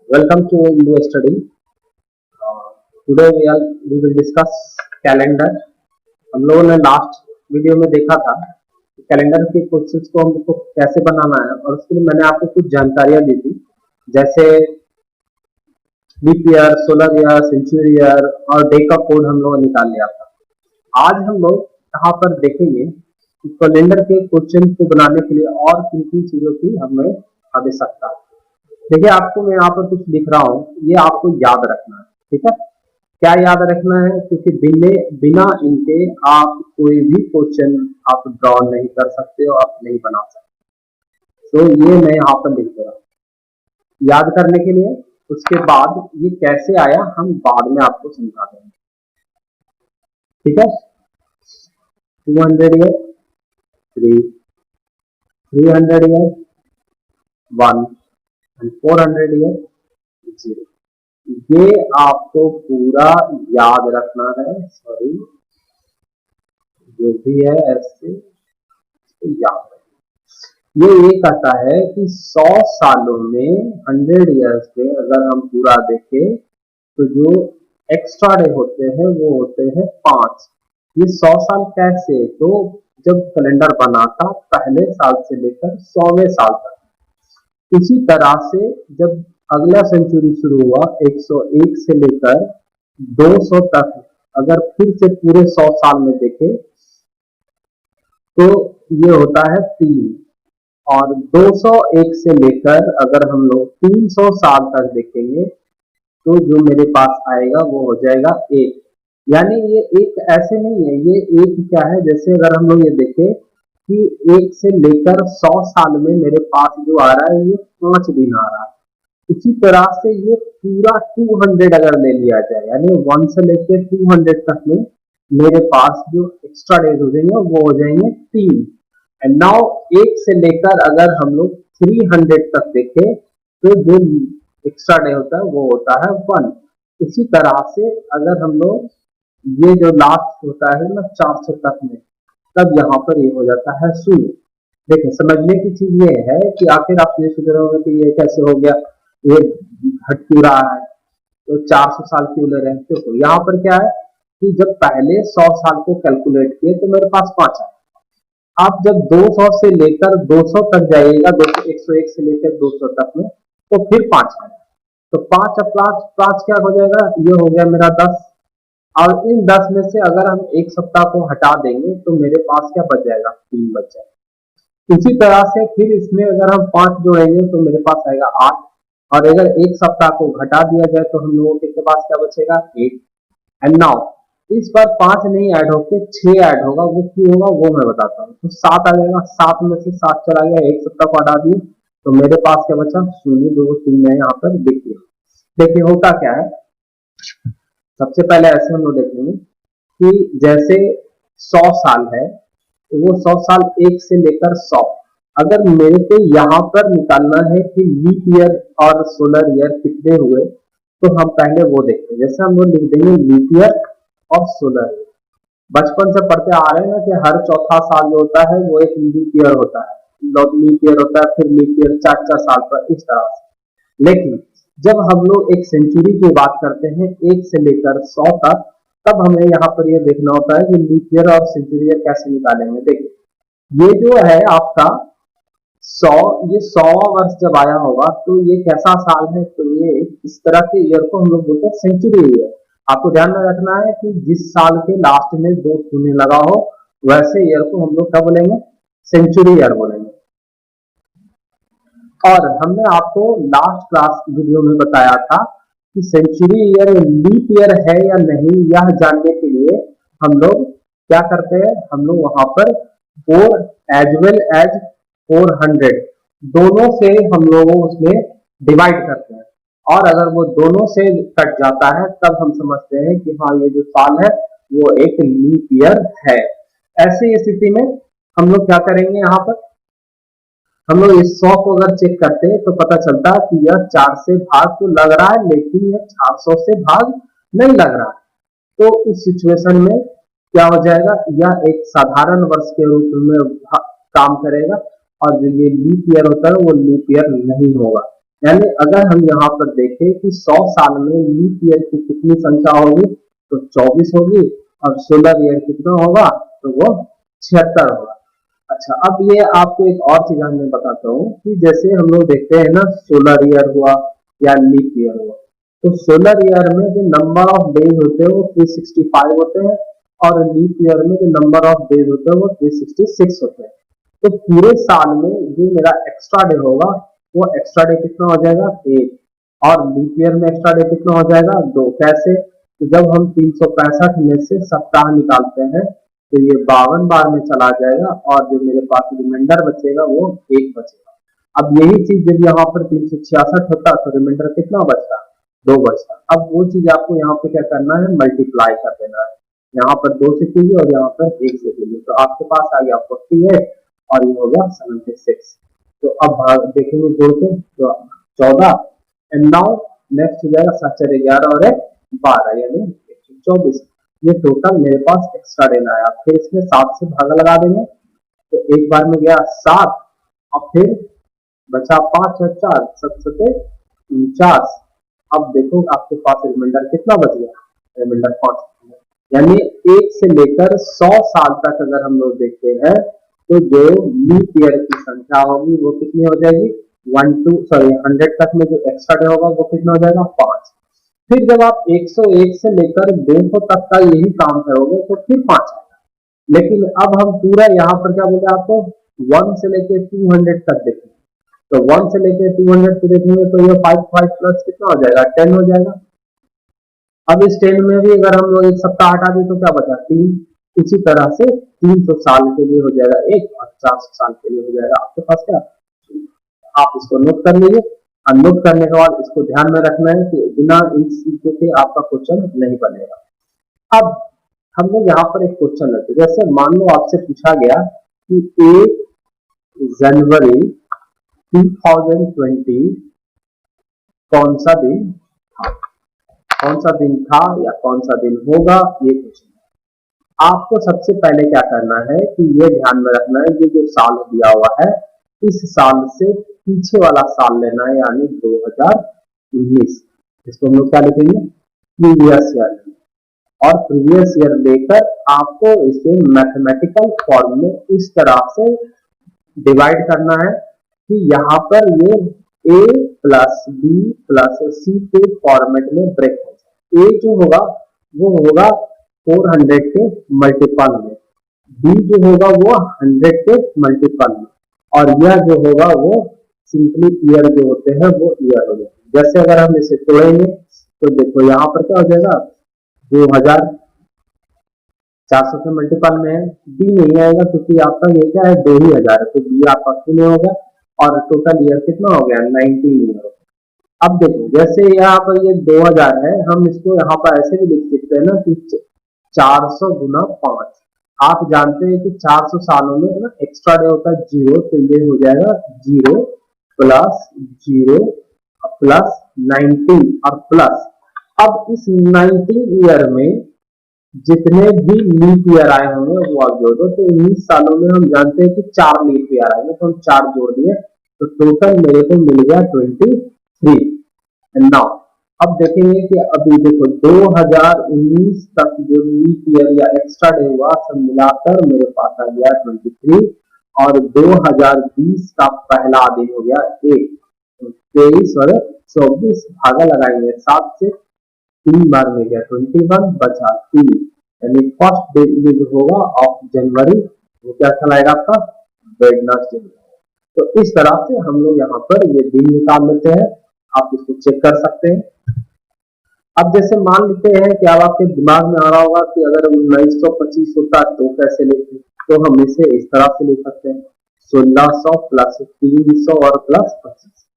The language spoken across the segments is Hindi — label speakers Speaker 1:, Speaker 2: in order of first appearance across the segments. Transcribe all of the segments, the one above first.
Speaker 1: Welcome to Indo Study. Today we will discuss calendar. हम लोगों ने लास्ट वीडियो में देखा था कि कैलेंडर के क्वेश्चंस को हमको कैसे बनाना है और उसके लिए मैंने आपको कुछ जानकारियां दी थी, जैसे leap year, solar year, century year और डे का कोड हम लोगों ने निकाल लिया था। आज हम लोग यहाँ पर देखेंगे कि कैलेंडर के क्वेश्चन को बनाने के लिए और किन किन चीजों की हमें आवश्यकता है। देखिए, आपको मैं यहाँ पर कुछ लिख रहा हूँ, ये आपको याद रखना है। ठीक है, क्या याद रखना है? क्योंकि बिना इनके आप कोई भी क्वेश्चन आप ड्रॉ नहीं कर सकते हो, आप नहीं बना सकते। तो ये मैं यहाँ पर लिख दे रहा हूँ याद करने के लिए। उसके बाद ये कैसे आया हम बाद में आपको समझा देंगे। ठीक है, 200 ईयर, 300 ईयर, 1 and 400 ईयर, 0। ये आपको पूरा याद रखना है। सॉरी, जो भी है ऐसे याद रखना। ये कहता है कि 100 सालों में 100 ईयर्स में अगर हम पूरा देखें तो जो एक्स्ट्रा डे होते हैं वो होते हैं 5। ये 100 साल कैसे? तो जब कैलेंडर बना था पहले साल से लेकर 100वें साल तक, इसी तरह से जब अगला सेंचुरी शुरू हुआ 101 से लेकर 200 तक, अगर फिर से पूरे 100 साल में देखें तो ये होता है 3। और 201 से लेकर अगर हम लोग 300 साल तक देखेंगे तो जो मेरे पास आएगा वो हो जाएगा 1। यानी ये एक ऐसे नहीं है, ये एक क्या है, जैसे अगर हम लोग ये देखें कि 1 से लेकर 100 साल में मेरे पास जो आ रहा है ये 5 दिन आ रहा है। इसी तरह से ये पूरा 200 अगर ले लिया जाए, यानी 1 से लेकर 200 तक में मेरे पास जो एक्स्ट्रा डेज हो जाएंगे वो हो जाएंगे 3। एंड नाउ 1 से लेकर अगर हम लोग 300 तक देखें तो जो एक्स्ट्रा डे होता है वो होता है 1। इसी तरह से अगर हम लोग ये जो लास्ट होता है ना 400 तक में, तब यहाँ पर ये हो जाता है 0। देखिए, समझने की चीज ये है कि आखिर आप ये सोच रहे होंगे कि ये कैसे हो गया, ये घट क्यों रहा है, तो 400 साल क्यों ले रहे हैं। तो यहाँ पर क्या है कि जब पहले 100 साल को कैलकुलेट किए तो मेरे पास 5 आए। आप जब 200 से लेकर 200 तक जाइएगा, 101 से लेकर 200 तक में, तो फिर 5 आए। तो 5 5 क्या हो जाएगा, ये हो गया मेरा 10। और इन 10 में से अगर हम एक सप्ताह को हटा देंगे तो मेरे पास क्या बच जाएगा, 3 बच जाएगा। इसी तरह से फिर इसमें अगर हम 5 जोड़ेंगे तो मेरे पास आएगा 8। और अगर एक सप्ताह को घटा दिया जाए तो हम लोगों के पास क्या बचेगा, 8। एंड नाउ इस बार 5 नहीं ऐड होके 6 ऐड होगा। वो क्यों होगा वो मैं बताता हूँ। तो 7 आ जाएगा, 7 में से 7 चला गया, एक सप्ताह को हटा दिए तो मेरे पास क्या बचा, 0 2 3 में यहाँ पर देखिए। देखिए होता क्या है, सबसे पहले ऐसे हम लोग देखेंगे कि जैसे 100 साल है तो वो 100 साल 1 से लेकर 100। अगर मेरे को यहाँ पर निकालना है कि लीप ईयर और सोलर ईयर कितने हुए, तो हम पहले वो देखते हैं। जैसे हम लोग लिख देंगे लीप ईयर और सोलर ईयर। बचपन से पढ़ते आ रहे हैं ना कि हर चौथा साल जो होता है वो एक लीप ईयर होता है, लीप ईयर होता है, फिर लीप ईयर 4 साल पर, इस तरह से। लेकिन जब हम लोग एक सेंचुरी की बात करते हैं 1 से लेकर 100 तक, तब हमें यहाँ पर ये देखना होता है कि लीप ईयर और सेंचुरी ईयर कैसे निकालेंगे। देखिए, ये जो है आपका 100, ये 100वां वर्ष जब आया होगा तो ये कैसा साल है, तो ये इस तरह के ईयर को हम लोग बोलते हैं सेंचुरी ईयर। आपको ध्यान में रखना है कि जिस साल के लास्ट में 2 शून्य लगा हो वैसे ईयर को हम लोग क्या बोलेंगे, सेंचुरी ईयर बोलेंगे। और हमने आपको लास्ट क्लास वीडियो में बताया था कि सेंचुरी ईयर लीप ईयर है या नहीं, यह जानने के लिए हम लोग क्या करते हैं, हम लोग वहां पर 4 एज वेल एज 400 दोनों से हम लोग उसमें डिवाइड करते हैं। और अगर वो दोनों से कट जाता है तब हम समझते हैं कि हाँ ये जो साल है वो एक लीप ईयर है। ऐसी स्थिति में हम लोग क्या करेंगे, यहाँ पर हम लोग इस 100 को अगर चेक करते हैं तो पता चलता है कि यह 4 से भाग तो लग रहा है, लेकिन यह 400 से भाग नहीं लग रहा है। तो इस सिचुएशन में क्या हो जाएगा, यह एक साधारण वर्ष के रूप में काम करेगा और जो ये लीप ईयर होता है वो लीप ईयर नहीं होगा। यानी अगर हम यहाँ पर देखें कि 100 साल में लीप ईयर की कितनी संख्या होगी, तो 24 होगी, और सोलर ईयर कितना होगा, तो वो 76 होगा। अच्छा, अब ये आपको एक और चीज मैं बताता हूँ कि जैसे हम लोग देखते हैं ना, सोलर ईयर हुआ या लीप ईयर हुआ, तो सोलर ईयर में जो नंबर ऑफ डेज होते हैं वो 365 होते हैं, और लीप ईयर में जो नंबर ऑफ डेज होते हैं वो 366 होते हैं। तो पूरे साल में जो मेरा एक्स्ट्रा डे होगा, वो एक्स्ट्रा डे कितना हो जाएगा, 1, और लीप ईयर में एक्स्ट्रा डे कितना हो जाएगा, 2। कैसे, तो जब हम 365 में से सप्ताह निकालते हैं तो ये 52 बार में चला जाएगा, और जो मेरे पास रिमाइंडर बचेगा वो 1 बचेगा। अब यही चीज जब यहाँ पर 366 होता तो रिमाइंडर कितना बचता, 2 बचता। अब वो चीज आपको यहाँ पे क्या करना है, मल्टीप्लाई कर देना है, यहाँ पर 2 से कीजिए और यहाँ पर 1 से कीजिए, तो आपके पास आ गया 48 और ये हो गया 76। तो अब देखेंगे जोड़ के, तो 14, एंड नाउ नेक्स्ट हो जाएगा 7 4 11 और 1 12, यानी 124। ये टोटल मेरे पास एक्स्ट्रा डे आया। फिर इसमें 7 से भागा लगा देंगे, तो एक बार में गया 7, और फिर बचा 5 और 4, 7 7 49। अब देखो आपके पास रिमाइंडर कितना बच गया, रिमाइंडर 5। यानी 1 से लेकर 100 साल तक अगर हम लोग देखते हैं, तो जो लीप ईयर की संख्या होगी वो कितनी हो जाएगी, 100 तक में जो एक्स्ट्रा डे होगा वो कितना हो जाएगा, 5। फिर जब आप 101 से लेकर 200 तक का यही काम करोगे तो फिर 5 आएगा। लेकिन अब हम पूरा यहाँ पर क्या बोले आपको, 1 से लेकर 200 तक देखेंगे, तो 1 से लेकर 200 तक देखेंगे तो ये 5 5 प्लस कितना हो जाएगा, 10 हो जाएगा। अब इस 10 में भी अगर हम लोग एक सप्ताह हटा दें तो क्या बचा, 3। इसी तरह से 300 साल के लिए हो जाएगा 1, और 400 साल के लिए हो जाएगा आपके पास क्या। आप इसको नोट कर लीजिए, और नोट करने के बाद इसको ध्यान में रखना है कि बिना इन चीजों के आपका क्वेश्चन नहीं बनेगा। अब हम लोग यहाँ पर एक क्वेश्चन लेते हैं, जैसे मान लो आपसे पूछा गया कि 1 जनवरी 2020 कौन सा दिन था, कौन सा दिन था या कौन सा दिन होगा, ये क्वेश्चन है। आपको सबसे पहले क्या करना है कि ये ध्यान में रखना है, ये जो साल दिया हुआ है इस साल से पीछे वाला साल लेना है, यानी 2019। इसको हम लोग क्या लिखेंगे, प्रीवियस ईयर, और प्रीवियस ईयर लेकर आपको इसे मैथमेटिकल फॉर्म में इस तरह से डिवाइड करना है कि यहाँ पर ये a प्लस बी प्लस सी के फॉर्मेट में ब्रेक हो जाए। a जो होगा वो होगा 400 के मल्टीपल में, b जो होगा वो 100 के मल्टीपल में, और यह जो होगा वो सिंपली ईयर जो होते हैं वो ईयर हो जाएंगे। जैसे अगर हम इसे तोड़ेंगे तो देखो यहाँ पर क्या हो जाएगा, 2400 के मल्टीपल में है, बी नहीं आएगा क्योंकि आपका ये क्या है 2000 है, तो बी आपका शून्य होगा, और टोटल ईयर कितना हो गया, 19 ईयर। अब देखो जैसे यहाँ पर ये 2000 है, हम इसको यहाँ पर ऐसे भी लिख सकते हैं ना कि 400 गुना 5। आप जानते हैं कि 400 सालों में ना एक्स्ट्रा डे होता है 0, तो ये हो जाएगा 0 प्लस 0 प्लस 19 और प्लस। अब इस 19 ईयर में जितने भी लीप ईयर आए होंगे वो आप जोड़ दो, तो 19 सालों में हम जानते हैं कि 4 लीप ईयर आएंगे, तो हम 4 जोड़ दिए, तो टोटल मेरे को मिल गया 23। नाउ अब देखेंगे कि अभी देखो 2019 तक जो लीप ईयर या एक्स्ट्रा डे हुआ सब मिलाकर मेरे पास आ गया 23, और 2020 का पहला दिन हो गया 1, 23 और 24 भागा लगाएंगे 7 से, 3 बार में गया 21, बचा 3, यानी फर्स्ट डे ये जो होगा ऑफ जनवरी वो क्या कहलाएगा आपका, वेडनेसडे। तो इस तरह से हम लोग यहाँ पर ये दिन निकाल लेते हैं, आप इसको चेक कर सकते हैं। अब जैसे मान लेते हैं कि अब आपके दिमाग में आ रहा होगा कि अगर 1925 होता तो कैसे लेते, तो हम इसे इस तरह से ले सकते हैं, 1600 प्लस 300 और प्लस 25।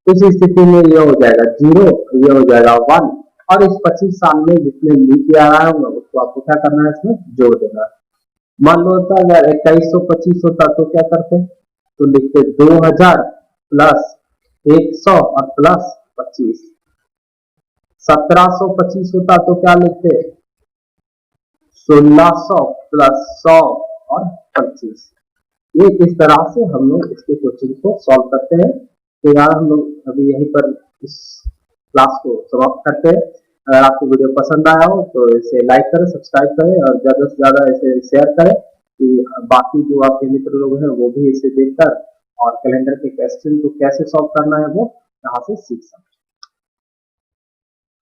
Speaker 1: इस स्थिति में ये हो जाएगा 0, ये हो जाएगा 1, और इस 25 साल में जितने लीप ईयर आया होगा उसको आपको क्या करना है, इसमें जोड़ देना है। मान लो होता अगर 2125 होता तो क्या करते, तो लिखते 2000 प्लस 100 और प्लस 25। 1725 होता तो क्या लिखते, 1600 प्लस 100 और 25। ये इस तरह से हम लोग इसके क्वेश्चन को सॉल्व करते हैं। तो यार हम लोग अभी यहीं पर इस क्लास को समाप्त करते हैं। अगर आपको वीडियो पसंद आया हो तो इसे लाइक करें, सब्सक्राइब करें और ज़्यादा से ज़्यादा इसे शेयर करें कि बाकी जो आपके मित्र लोग हैं वो भी इसे देखकर और कैलेंडर के क्वेश्चन को कैसे सॉल्व करना है वो यहाँ से सीख सकें।